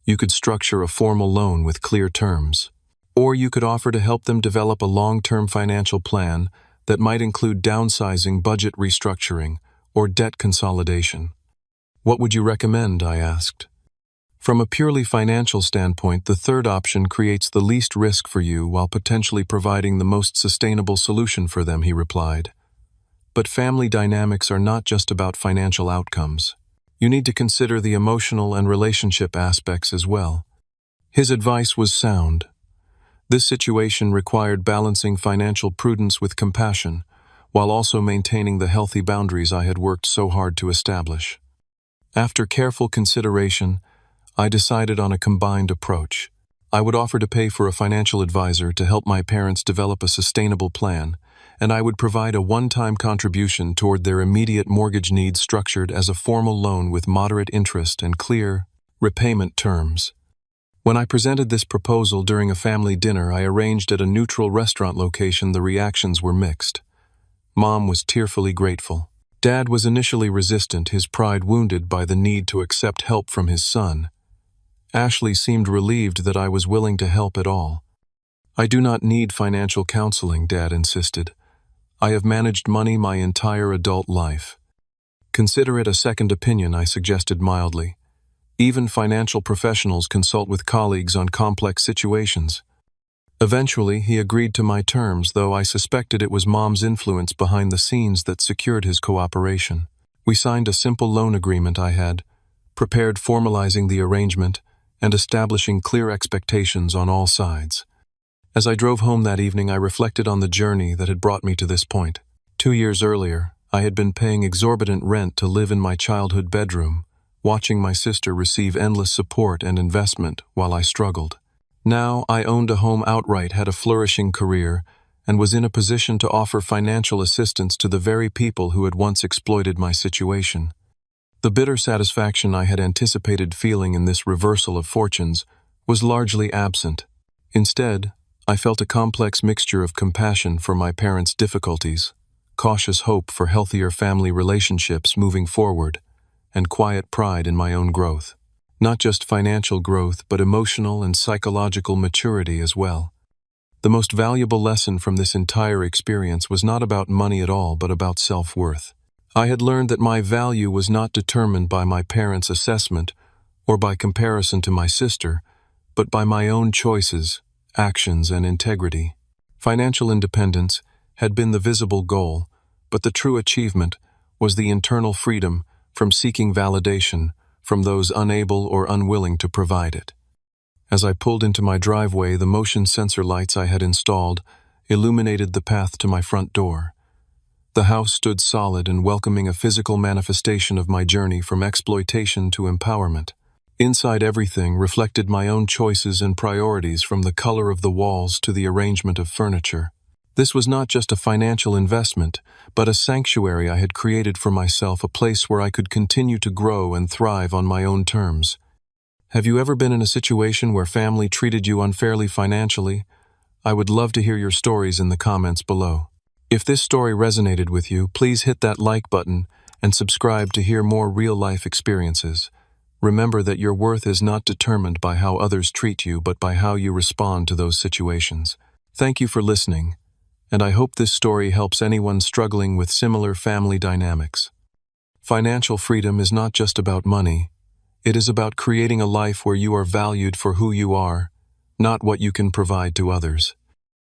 You could structure a formal loan with clear terms. Or you could offer to help them develop a long-term financial plan that might include downsizing, budget restructuring, or debt consolidation." "What would you recommend?" I asked. "From a purely financial standpoint, the third option creates the least risk for you while potentially providing the most sustainable solution for them," he replied. "But family dynamics are not just about financial outcomes. You need to consider the emotional and relationship aspects as well." His advice was sound. This situation required balancing financial prudence with compassion, while also maintaining the healthy boundaries I had worked so hard to establish. After careful consideration, I decided on a combined approach. I would offer to pay for a financial advisor to help my parents develop a sustainable plan, and I would provide a one-time contribution toward their immediate mortgage needs structured as a formal loan with moderate interest and clear repayment terms. When I presented this proposal during a family dinner I arranged at a neutral restaurant location, the reactions were mixed. Mom was tearfully grateful. Dad was initially resistant, his pride wounded by the need to accept help from his son. Ashley seemed relieved that I was willing to help at all. "I do not need financial counseling," Dad insisted. "I have managed money my entire adult life." "Consider it a second opinion," I suggested mildly. "Even financial professionals consult with colleagues on complex situations." Eventually, he agreed to my terms, though I suspected it was Mom's influence behind the scenes that secured his cooperation. We signed a simple loan agreement I had prepared, formalizing the arrangement and establishing clear expectations on all sides. As I drove home that evening, I reflected on the journey that had brought me to this point. 2 years earlier, I had been paying exorbitant rent to live in my childhood bedroom, watching my sister receive endless support and investment while I struggled. Now I owned a home outright, had a flourishing career, and was in a position to offer financial assistance to the very people who had once exploited my situation. The bitter satisfaction I had anticipated feeling in this reversal of fortunes was largely absent. Instead, I felt a complex mixture of compassion for my parents' difficulties, cautious hope for healthier family relationships moving forward, and quiet pride in my own growth. Not just financial growth, but emotional and psychological maturity as well. The most valuable lesson from this entire experience was not about money at all, but about self-worth. I had learned that my value was not determined by my parents' assessment or by comparison to my sister, but by my own choices, actions, and integrity. Financial independence had been the visible goal, but the true achievement was the internal freedom from seeking validation from those unable or unwilling to provide it. As I pulled into my driveway, the motion sensor lights I had installed illuminated the path to my front door. The house stood solid and welcoming, a physical manifestation of my journey from exploitation to empowerment. Inside, everything reflected my own choices and priorities, from the color of the walls to the arrangement of furniture. This was not just a financial investment, but a sanctuary I had created for myself, a place where I could continue to grow and thrive on my own terms. Have you ever been in a situation where family treated you unfairly financially? I would love to hear your stories in the comments below. If this story resonated with you, please hit that like button and subscribe to hear more real-life experiences. Remember that your worth is not determined by how others treat you, but by how you respond to those situations. Thank you for listening, and I hope this story helps anyone struggling with similar family dynamics. Financial freedom is not just about money. It is about creating a life where you are valued for who you are, not what you can provide to others.